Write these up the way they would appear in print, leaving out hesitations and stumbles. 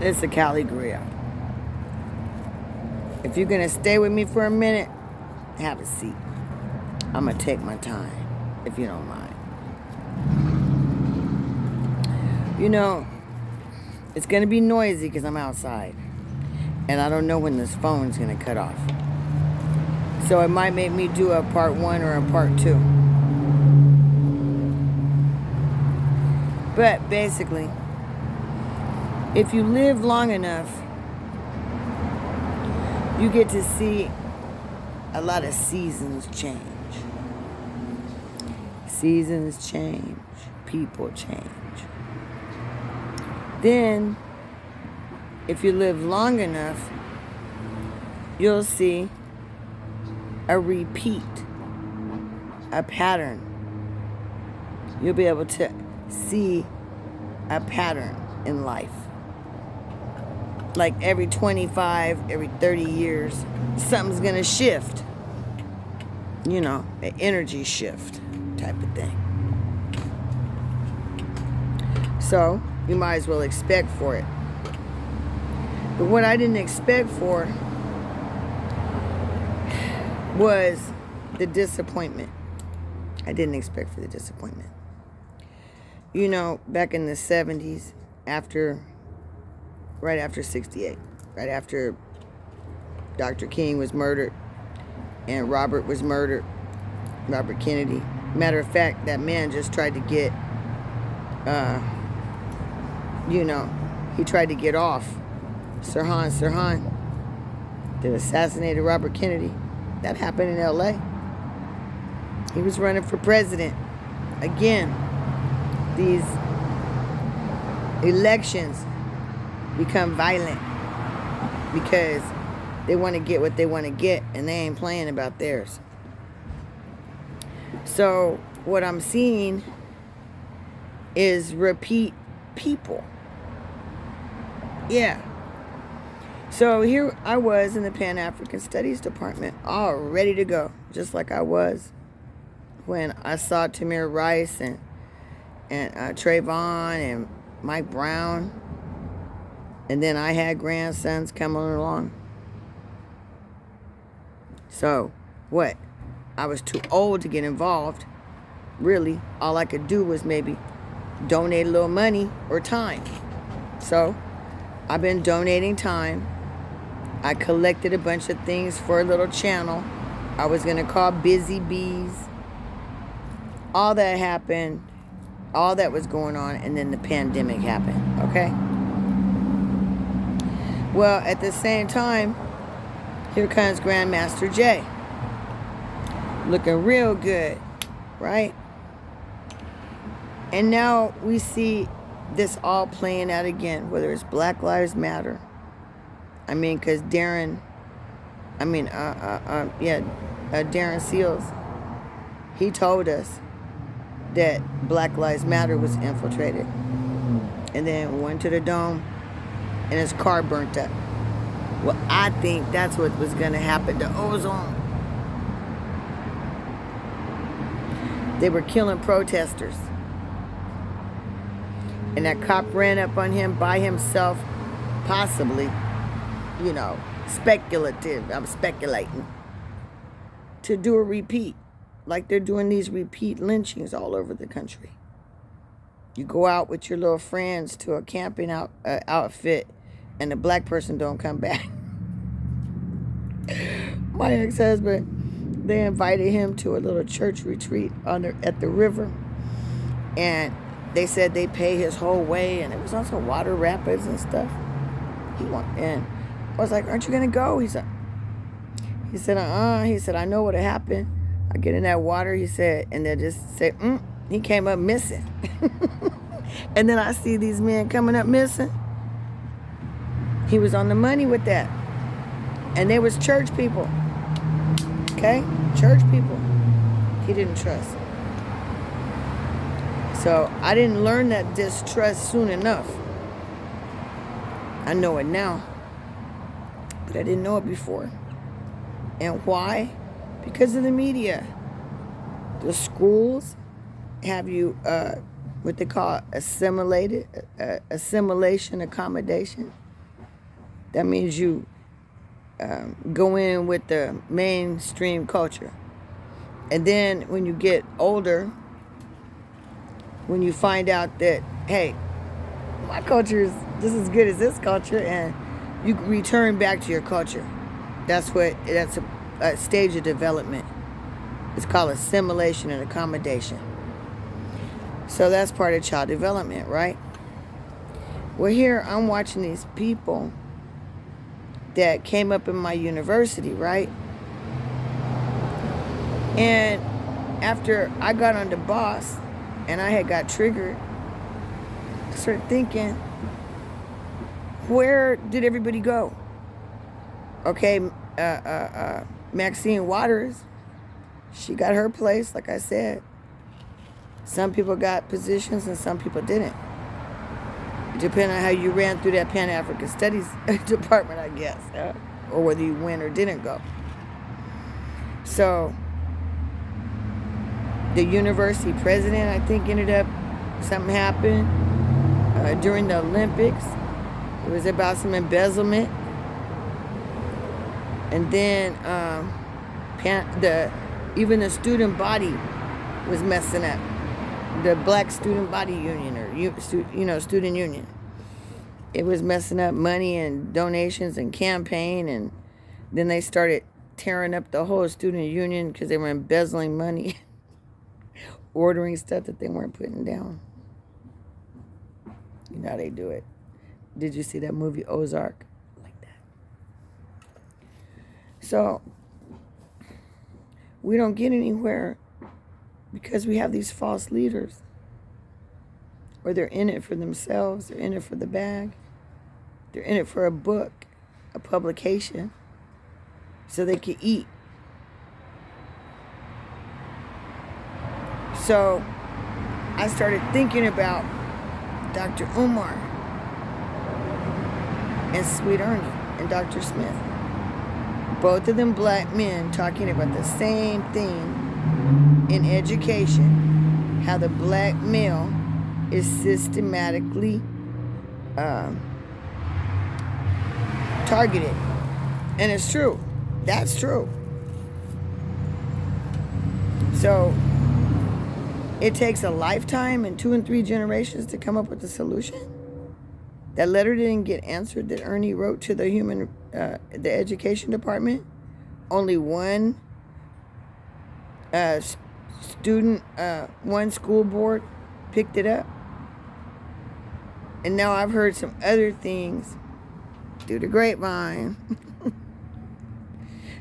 It's a Cali Grill. If you're going to stay with me for a minute, have a seat. I'm going to take my time, if you don't mind. You know, it's going to be noisy because I'm outside. And I don't know when this phone's going to cut off. So it might make me do a part 1 or a part 2. But basically, if you live long enough, you get to see a lot of seasons change. Seasons change. People change. Then, if you live long enough, you'll see a repeat, a pattern. You'll be able to see a pattern in life. Like every 25, every 30 years, something's going to shift. You know, an energy shift type of thing. So, you might as well expect for it. But what I didn't expect for was the disappointment. I didn't expect for the disappointment. You know, back in the 70s, right after 68, right after Dr. King was murdered and Robert was murdered, Robert Kennedy. Matter of fact, that man just tried to get, he tried to get off. Sirhan that assassinated Robert Kennedy. That happened in LA. He was running for president. Again, these elections become violent because they want to get what they want to get and they ain't playing about theirs. So what I'm seeing is repeat people. Yeah. So here I was in the Pan-African Studies Department, all ready to go, just like I was when I saw Tamir Rice and Trayvon and Mike Brown. And then I had grandsons coming along. So, what? I was too old to get involved. Really, all I could do was maybe donate a little money or time. So, I've been donating time. I collected a bunch of things for a little channel I was going to call Busy Bees. All that happened, all that was going on, and then the pandemic happened, okay? Well, at the same time, here comes Grandmaster Jay. Looking real good, right? And now we see this all playing out again, whether it's Black Lives Matter. I mean, because Darren Seals, he told us that Black Lives Matter was infiltrated. And then went to the dome and his car burnt up. Well, I think that's what was going to happen to ozone. They were killing protesters. And that cop ran up on him by himself, possibly, speculative. I'm speculating. To do a repeat. Like they're doing these repeat lynchings all over the country. You go out with your little friends to a camping outfit and the black person don't come back. My ex-husband, they invited him to a little church retreat at the river. And they said they pay his whole way, and it was also water rapids and stuff. And I was like, aren't you going to go? He said, He said, He said, I know what'll happen. I get in that water, he said, and they just say, he came up missing. And then I see these men coming up missing. He was on the money with that. And they was church people. Okay? Church people. He didn't trust. So I didn't learn that distrust soon enough. I know it now. But I didn't know it before. And why? Because of the media. The schools have you what they call assimilation accommodation. That means you go in with the mainstream culture. And then when you get older, when you find out that, hey, my culture is just as good as this culture, and you return back to your culture. That's a stage of development. It's called assimilation and accommodation. So that's part of child development, right? Well, here I'm watching these people that came up in my university, right? And after I got on the boss and I had got triggered, I started thinking, where did everybody go? Okay, Maxine Waters, she got her place, like I said. Some people got positions and some people didn't. Depending on how you ran through that Pan-African Studies department, I guess. Or whether you went or didn't go. So, the university president, I think, something happened during the Olympics. It was about some embezzlement. And then even the student body was messing up. The Black Student Body Union, or student union. It was messing up money and donations and campaign, and then they started tearing up the whole student union because they were embezzling money, ordering stuff that they weren't putting down. You know how they do it. Did you see that movie Ozark? Like that. So, we don't get anywhere because we have these false leaders. Or they're in it for themselves, they're in it for the bag, they're in it for a book, a publication, so they can eat. So I started thinking about Dr. Umar and Sweet Ernie and Dr. Smith. Both of them black men talking about the same thing in education, how the black male is systematically targeted. And it's true. That's true. So it takes a lifetime and 2 and 3 generations to come up with a solution. That letter didn't get answered that Ernie wrote to the education department. Only one one school board picked it up. And now I've heard some other things through the grapevine.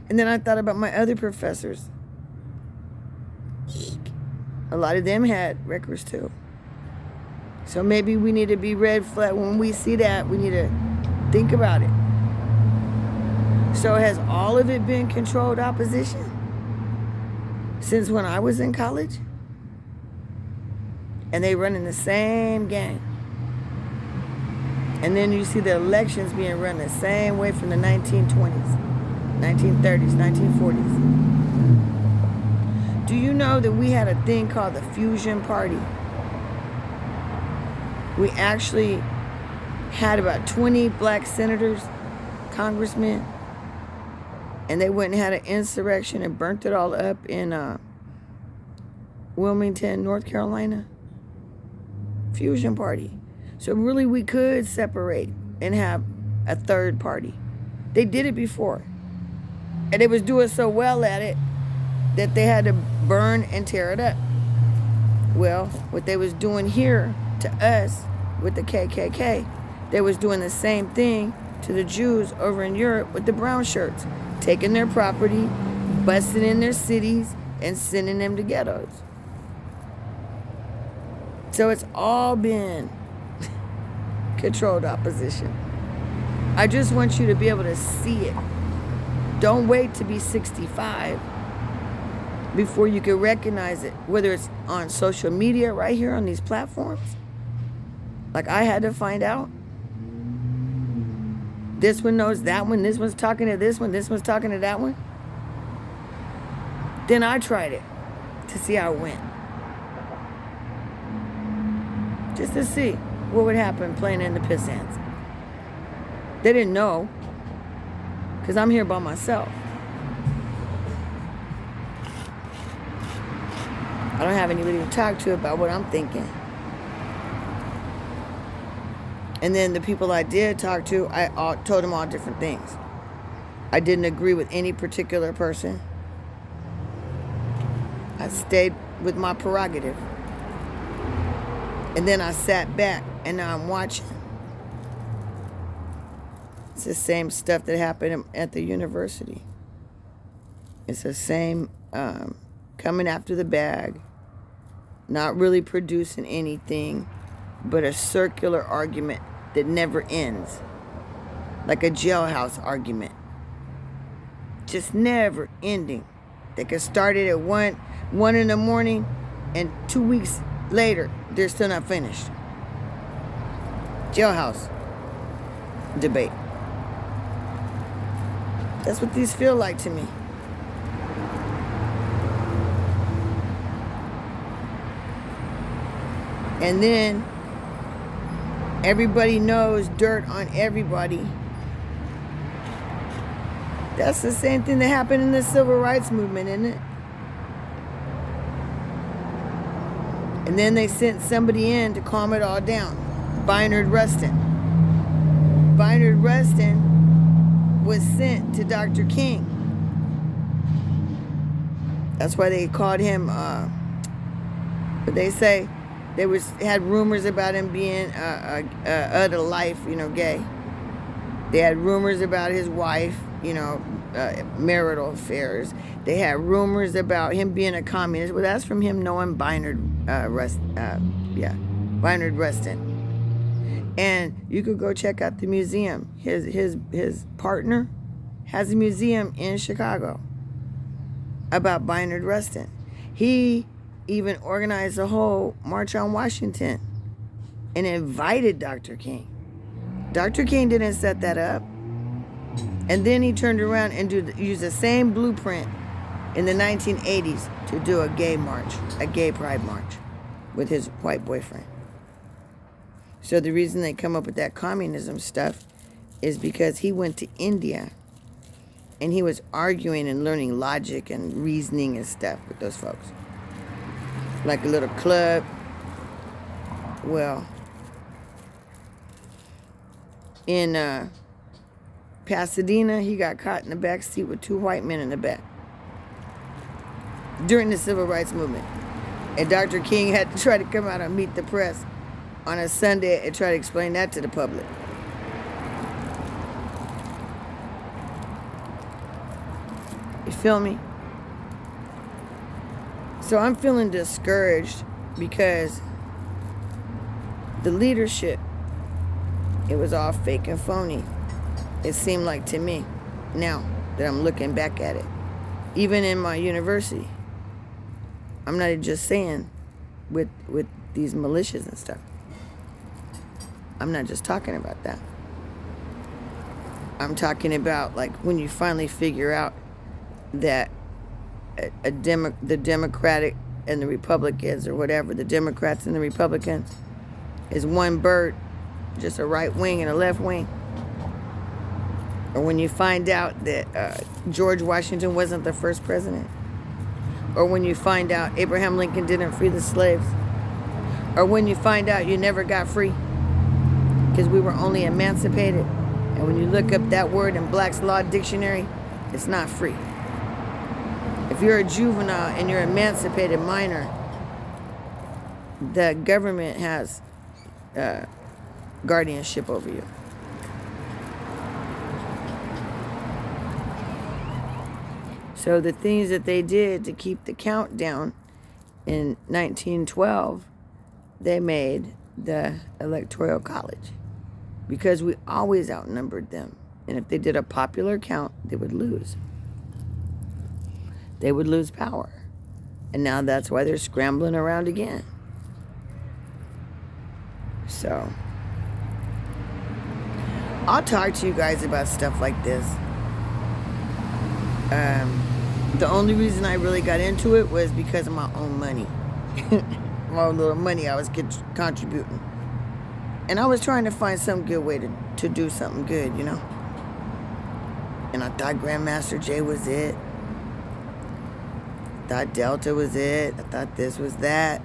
And then I thought about my other professors. Eek. A lot of them had records too. So maybe we need to be red flag. When we see that, we need to think about it. So has all of it been controlled opposition since when I was in college? And they running the same game. And then you see the elections being run the same way from the 1920s, 1930s, 1940s. Do you know that we had a thing called the Fusion Party? We actually had about 20 black senators, congressmen, and they went and had an insurrection and burnt it all up in Wilmington, North Carolina. Fusion Party. So really we could separate and have a third party. They did it before. And they was doing so well at it that they had to burn and tear it up. Well, what they was doing here to us with the KKK, they was doing the same thing to the Jews over in Europe with the brown shirts, taking their property, busting in their cities, and sending them to ghettos. So it's all been controlled opposition. I just want you to be able to see it. Don't wait to be 65 before you can recognize it, whether it's on social media right here on these platforms. Like I had to find out. This one knows that one, this one's talking to this one talking to that one. Then I tried it to see how it went. Just to see what would happen playing in the piss hands. They didn't know. because I'm here by myself. I don't have anybody to talk to about what I'm thinking. And then the people I did talk to, I told them all different things. I didn't agree with any particular person. I stayed with my prerogative. And then I sat back and now I'm watching. It's the same stuff that happened at the university. It's the same coming after the bag, not really producing anything, but a circular argument that never ends. Like a jailhouse argument. Just never ending. They could start it at 1 in the morning, and 2 weeks later, they're still not finished. Jailhouse debate. That's what these feel like to me. And then everybody knows dirt on everybody. That's the same thing that happened in the civil rights movement, isn't it? And then they sent somebody in to calm it all down. Bynard Rustin. Bynard Rustin was sent to Dr. King. That's why they called him, but they say they had rumors about him being of the life, gay. They had rumors about his wife, marital affairs. They had rumors about him being a communist. Well, that's from him knowing Bynard Bynard Rustin. And you could go check out the museum. His partner has a museum in Chicago about Bynard Rustin. He even organized a whole March on Washington and invited Dr. King. Dr. King didn't set that up. And then he turned around and used the same blueprint in the 1980s to do a gay march, a gay pride march with his white boyfriend. So the reason they come up with that communism stuff is because he went to India and he was arguing and learning logic and reasoning and stuff with those folks. Like a little club. Well, in Pasadena, he got caught in the back seat with 2 white men in the back during the civil rights movement. And Dr. King had to try to come out and meet the press on a Sunday and try to explain that to the public. You feel me? So I'm feeling discouraged because the leadership, it was all fake and phony. It seemed like to me, now that I'm looking back at it. Even in my university. I'm not just saying with these militias and stuff. I'm not just talking about that. I'm talking about like when you finally figure out that the Democratic and the Republicans or whatever, the Democrats and the Republicans is one bird, just a right wing and a left wing. Or when you find out that George Washington wasn't the first president. Or when you find out Abraham Lincoln didn't free the slaves. Or when you find out you never got free because we were only emancipated. And when you look up that word in Black's Law Dictionary, it's not free. If you're a juvenile and you're emancipated minor, the government has guardianship over you. So the things that they did to keep the count down in 1912, they made the Electoral College because we always outnumbered them. And if they did a popular count, they would lose. They would lose power. And now that's why they're scrambling around again. So I'll talk to you guys about stuff like this. The only reason I really got into it was because of my own money. My own little money I was contributing. And I was trying to find some good way to do something good, And I thought Grandmaster Jay was it. I thought Delta was it. I thought this was that.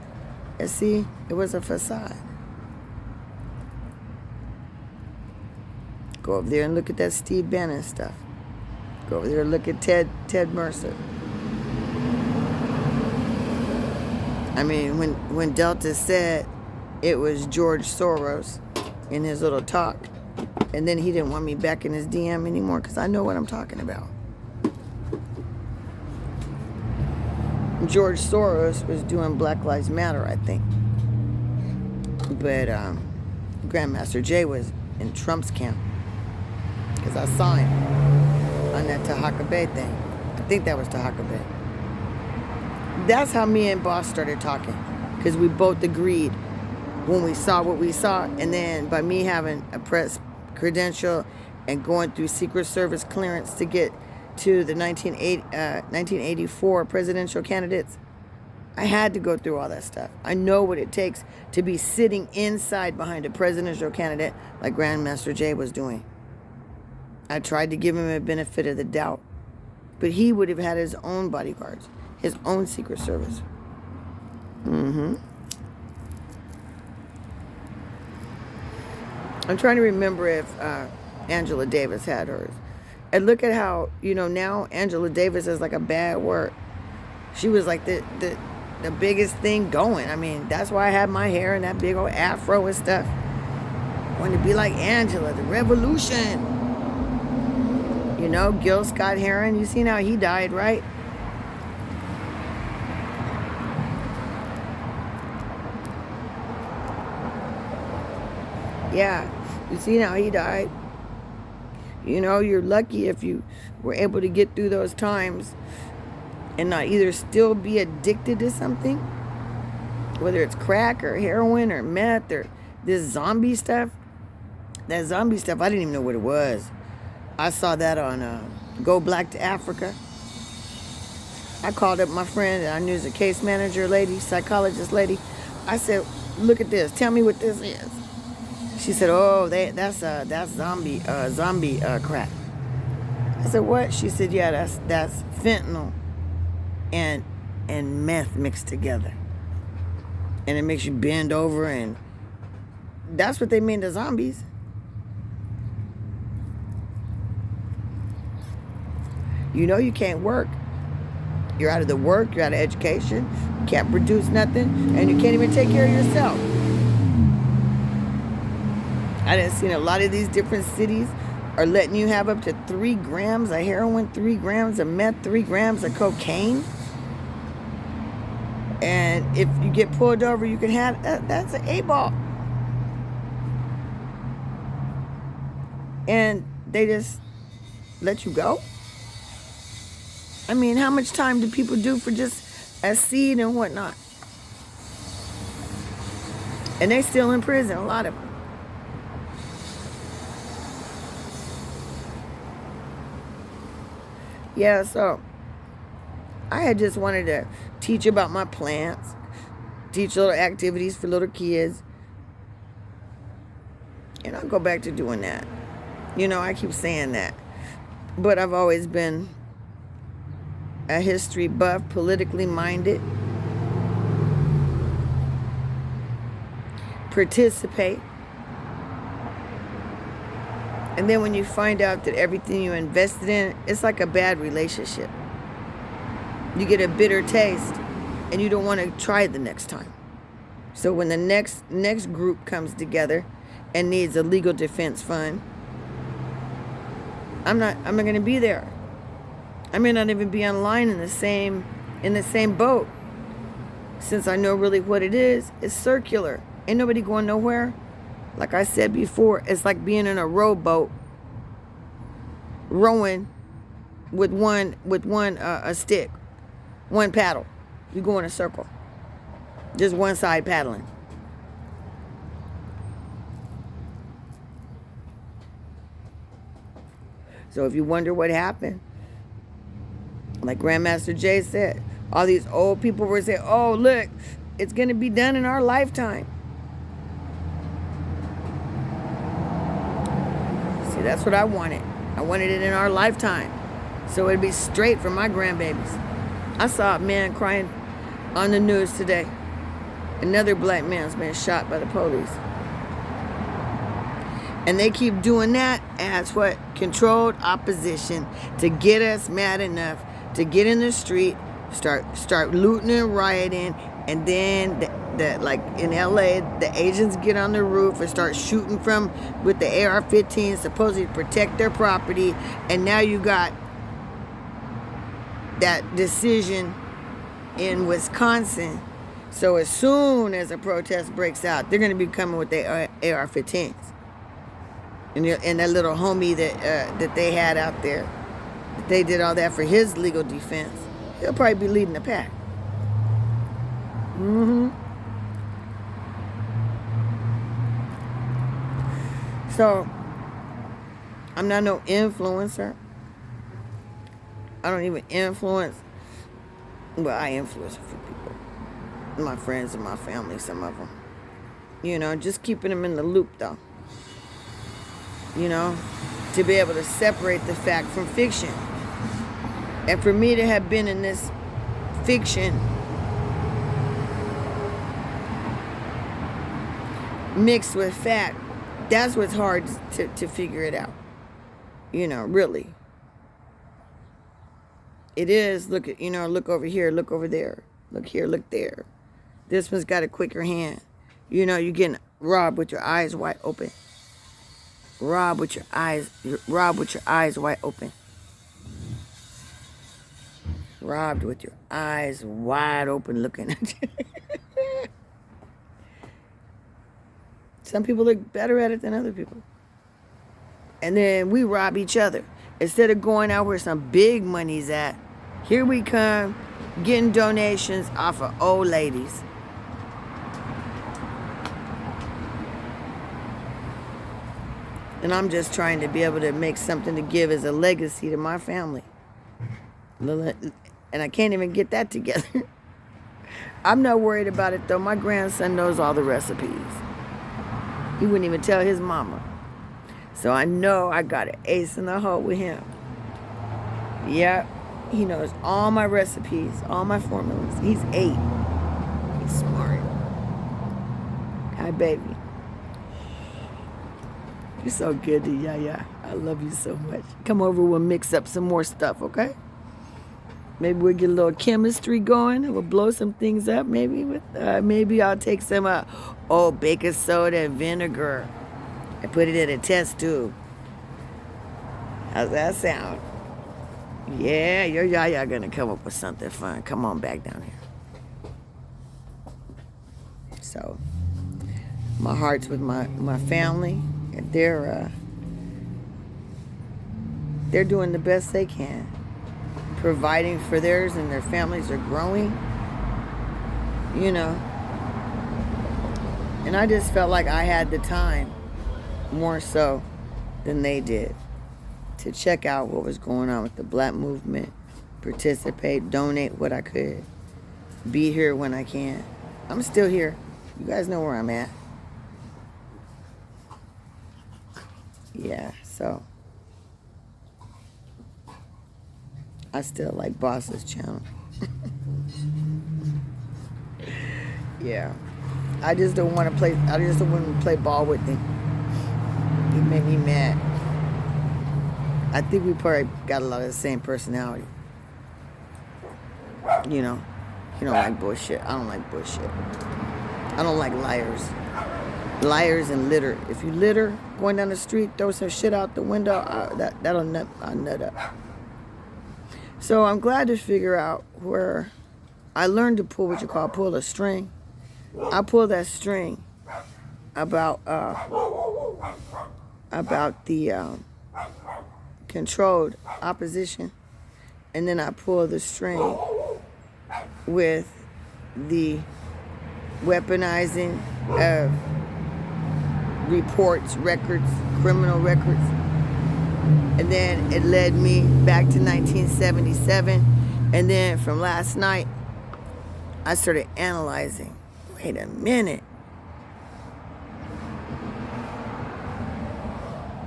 And see, it was a facade. Go over there and look at that Steve Bannon stuff. Go over there and look at Ted Mercer. I mean, when Delta said it was George Soros in his little talk, and then he didn't want me back in his DM anymore because I know what I'm talking about. George Soros was doing Black Lives Matter, I think. But Grandmaster Jay was in Trump's camp because I saw him on that Tahaka Bay thing. I think that was Tahaka Bay. That's how me and Boss started talking, because we both agreed when we saw what we saw, and then by me having a press credential and going through Secret Service clearance to get to the 1984 presidential candidates, I had to go through all that stuff. I know what it takes to be sitting inside behind a presidential candidate like Grandmaster Jay was doing. I tried to give him a benefit of the doubt, but he would have had his own bodyguards, his own Secret Service. I'm trying to remember if Angela Davis had hers. And look at how, now Angela Davis is like a bad word. She was like the biggest thing going. I mean, that's why I had my hair and that big old afro and stuff. I wanted to be like Angela, the revolution. Gil Scott Heron, you seen how he died, right? Yeah, you seen how he died? You're lucky if you were able to get through those times and not either still be addicted to something, whether it's crack or heroin or meth or this zombie stuff. That zombie stuff, I didn't even know what it was. I saw that on Go Black to Africa. I called up my friend that I knew as a case manager lady, psychologist lady. I said, look at this. Tell me what this is. She said, oh, that's zombie crack. I said, what? She said, yeah, that's fentanyl and meth mixed together. And it makes you bend over, and that's what they mean to zombies. You can't work. You're out of the work, you're out of education, you can't produce nothing, and you can't even take care of yourself. I done seen a lot of these different cities are letting you have up to 3 grams of heroin, 3 grams of meth, 3 grams of cocaine. And if you get pulled over, you can have, that's an A-ball. And they just let you go? I mean, how much time do people do for just a seed and whatnot? And they still in prison, a lot of them. Yeah, so I had just wanted to teach about my plants, teach little activities for little kids. And I'll go back to doing that. I keep saying that. But I've always been a history buff, politically minded. Participate. And then when you find out that everything you invested in, it's like a bad relationship. You get a bitter taste and you don't want to try it the next time. So when the next group comes together and needs a legal defense fund, I'm not going to be there. I may not even be online in the same boat. Since I know really what it is, it's circular. Ain't nobody going nowhere. Like I said before, it's like being in a rowboat, rowing with a stick, one paddle. You go in a circle, just one side paddling. So if you wonder what happened, like Grandmaster Jay said, all these old people were saying, oh, look, it's going to be done in our lifetime. See, that's what I wanted. I wanted it in our lifetime, so it'd be straight for my grandbabies. I saw a man crying on the news today. Another black man's been shot by the police. And they keep doing that as what? Controlled opposition to get us mad enough to get in the street, start looting and rioting, and then like in LA, the Asians get on the roof and start shooting with the AR-15, supposedly to protect their property. And now you got that decision in Wisconsin. So as soon as a protest breaks out, they're going to be coming with their AR-15s. And that little homie that they had out there, they did all that for his legal defense. He'll probably be leading the pack. So, I'm not no influencer. I don't even influence. Well, I influence a few people. My friends and my family, some of them. You know, just keeping them in the loop, though. You know, to be able to separate the fact from fiction. And for me to have been in this fiction mixed with fact, that's what's hard to figure it out. You know, really. It is, look over here, look over there. Look here, look there. This one's got a quicker hand. You know, you're getting robbed with your eyes wide open. Robbed with your eyes wide open. Robbed with your eyes wide open looking at you. Some people look better at it than other people. And then we rob each other. Instead of going out where some big money's at, here we come getting donations off of old ladies. And I'm just trying to be able to make something to give as a legacy to my family. And I can't even get that together. I'm not worried about it, though. My grandson knows all the recipes. He wouldn't even tell his mama. So I know I got an ace in the hole with him. Yep. He knows all my recipes, all my formulas. He's 8. He's smart. Hi, baby. You're so good to Yaya. I love you so much. Come over, we'll mix up some more stuff, okay? Maybe we'll get a little chemistry going. We'll blow some things up. Maybe I'll take some baking soda and vinegar and put it in a test tube. How's that sound? Yeah, your Yaya gonna come up with something fun. Come on back down here. So, my heart's with my family. And they're doing the best they can, providing for theirs, and their families are growing, you know. And I just felt like I had the time, more so than they did, to check out what was going on with the Black movement, participate, donate what I could, be here when I can. I'm still here. You guys know where I'm at. Yeah, so I still like Boss's channel. Yeah, I just don't want to play ball with him. He made me mad. I think we probably got a lot of the same personality. You know, he don't like bullshit. I don't like bullshit. I don't like liars. Liars and litter. If you litter going down the street, throw some shit out the window, I'll nut up. So I'm glad to figure out where I learned to pull a string. I pull that string about the controlled opposition, and then I pull the string with the weaponizing of reports, records, criminal records. And then it led me back to 1977. And then from last night, I started analyzing. Wait a minute.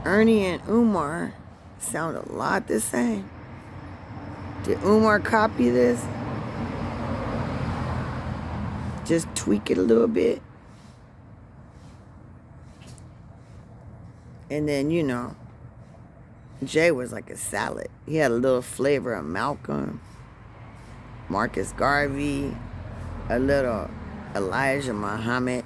Ernie and Umar Sound a lot the same. Did Umar copy this? Just tweak it a little bit. And then, you know, Jay was like a salad. He had a little flavor of Malcolm, Marcus Garvey, a little Elijah Muhammad.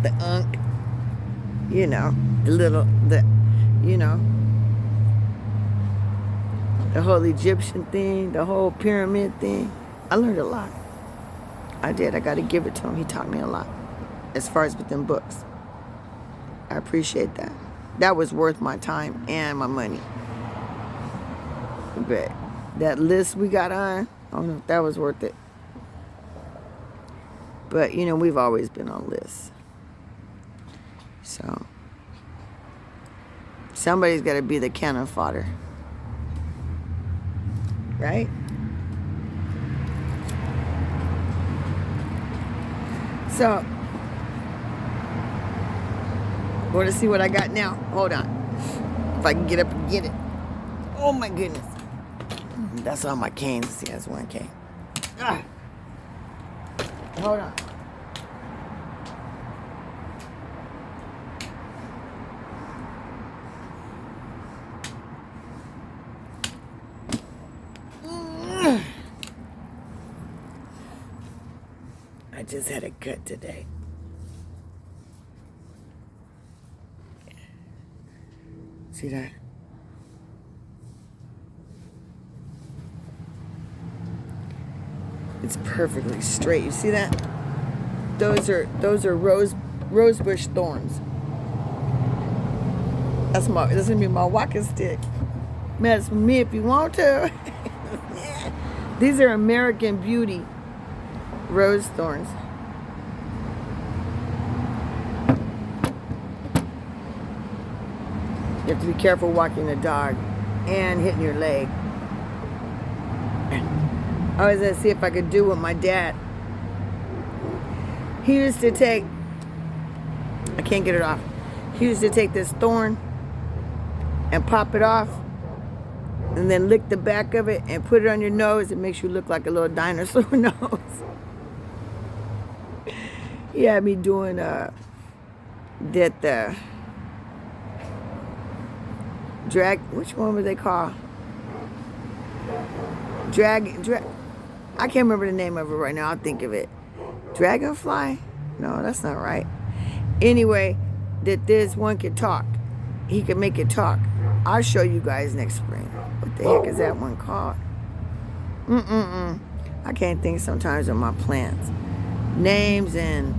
The unk, you know, the whole Egyptian thing, the whole pyramid thing. I learned a lot. I did. I got to give it to him. He taught me a lot as far as with them books. I appreciate that. That was worth my time and my money. But that list we got on, I don't know if that was worth it. But, you know, we've always been on lists. So, somebody's got to be the cannon fodder. Right? So, want to see what I got now? Hold on. If I can get up and get it. Oh my goodness. That's all my canes. See, that's one cane. Ah. Hold on. I just had a cut today. See that? It's perfectly straight. You see that? Those are rosebush thorns. That's gonna be my walking stick. Mess with me if you want to. These are American Beauty rose thorns. You have to be careful walking the dog and hitting your leg. I was gonna see if I could do what my dad. He used to take. I can't get it off. He used to take this thorn and pop it off, and then lick the back of it and put it on your nose. It makes you look like a little dinosaur nose. He had me doing drag. Which one was they called? Drag. I can't remember the name of it right now. I'll think of it. Dragonfly? No, that's not right. Anyway, that this one could talk. He could make it talk. I'll show you guys next spring. What the heck is that one called? I can't think sometimes of my plants. Names and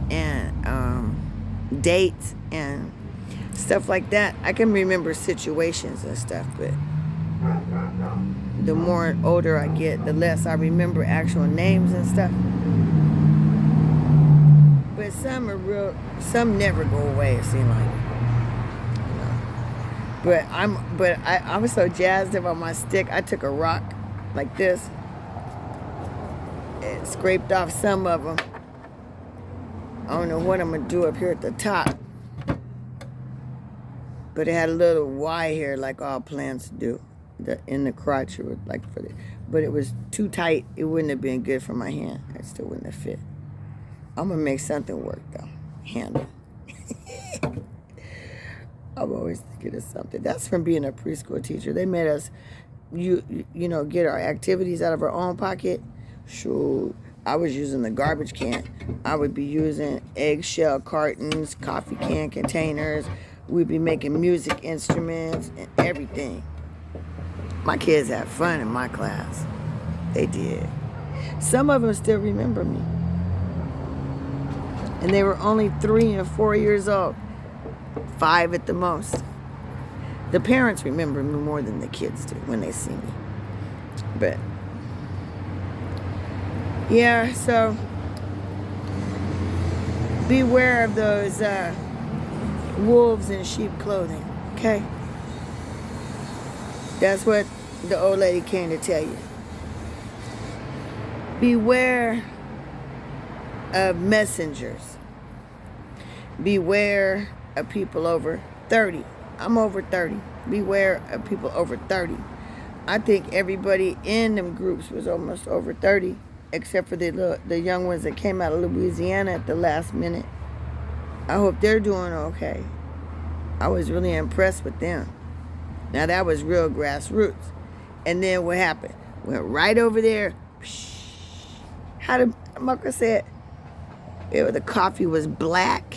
dates and stuff like that. I can remember situations and stuff, but the more older I get, the less I remember actual names and stuff. But some never go away, it seems like. But I was so jazzed about my stick. I took a rock like this and scraped off some of them. I don't know what I'm gonna do up here at the top, but it had a little Y here, like all plants do. In the crotch, it was like but it was too tight. It wouldn't have been good for my hand. It still wouldn't have fit. I'm gonna make something work though. Handle. I'm always thinking of something. That's from being a preschool teacher. They made us, you know, get our activities out of our own pocket. Shoot, I was using the garbage can. I would be using eggshell cartons, coffee can containers. We'd be making music instruments and everything. My kids had fun in my class. They did. Some of them still remember me. And they were only 3 and 4 years old. 5 at the most. The parents remember me more than the kids do when they see me. But yeah, so beware of those wolves in sheep clothing, okay? That's what the old lady came to tell you. Beware of messengers. Beware of people over 30. I'm over 30. Beware of people over 30. I think everybody in them groups was almost over 30, except for the young ones that came out of Louisiana at the last minute. I hope they're doing okay. I was really impressed with them. Now that was real grassroots. And then what happened? Went right over there. How did Mucker said? The coffee was black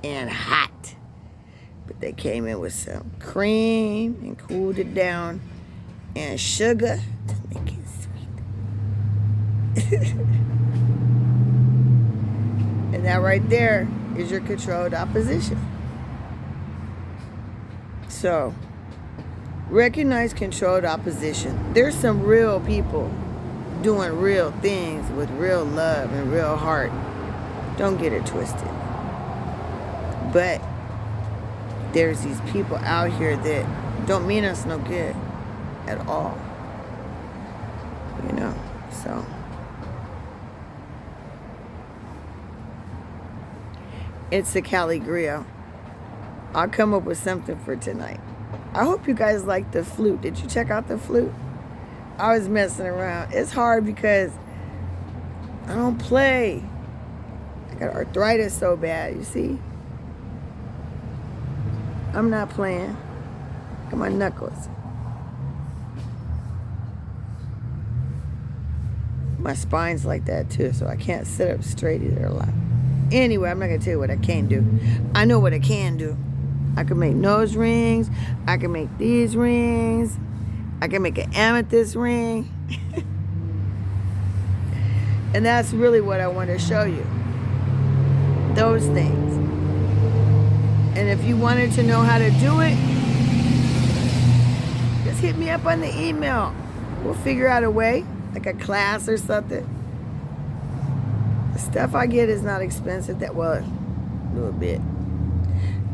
and hot. But they came in with some cream and cooled it down and sugar to make it sweet. And that right there is your controlled opposition. So, recognize controlled opposition. There's some real people doing real things with real love and real heart. Don't get it twisted. But there's these people out here that don't mean us no good at all. You know, so. It's the Cali Griot. I'll come up with something for tonight. I hope you guys like the flute. Did you check out the flute? I was messing around. It's hard because I don't play. I got arthritis so bad, you see? I'm not playing. Look at my knuckles. My spine's like that too, so I can't sit up straight either a lot. Anyway, I'm not going to tell you what I can't do. I know what I can do. I can make nose rings. I can make these rings. I can make an amethyst ring. And that's really what I want to show you. Those things. And if you wanted to know how to do it, just hit me up on the email. We'll figure out a way, like a class or something. The stuff I get is not expensive. A little bit.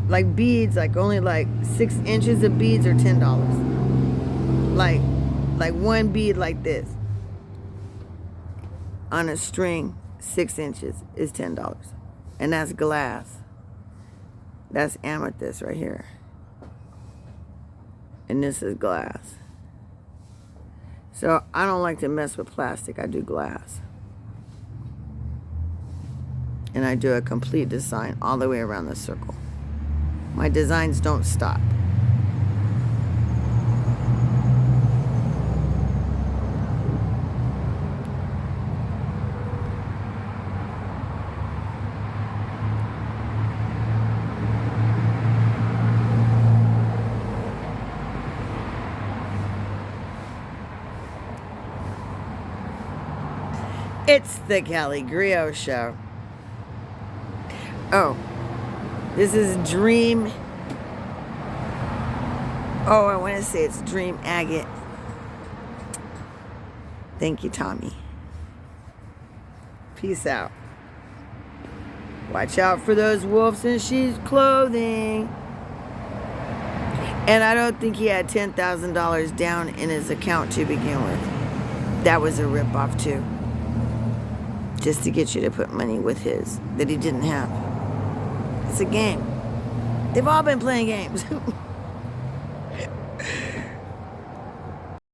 Like beads, only 6 inches of beads are $10. Like one bead like this on a string, 6 inches is $10. And that's glass. That's amethyst right here. And this is glass. So I don't like to mess with plastic. I do glass. And I do a complete design all the way around the circle. My designs don't stop. It's the Cali Griot Show. Oh, this is Dream. Oh, I want to say it's Dream Agate. Thank you, Tommy. Peace out. Watch out for those wolves in sheep's clothing. And I don't think he had $10,000 down in his account to begin with. That was a ripoff too. Just to get you to put money with his that he didn't have. It's a game. They've all been playing games.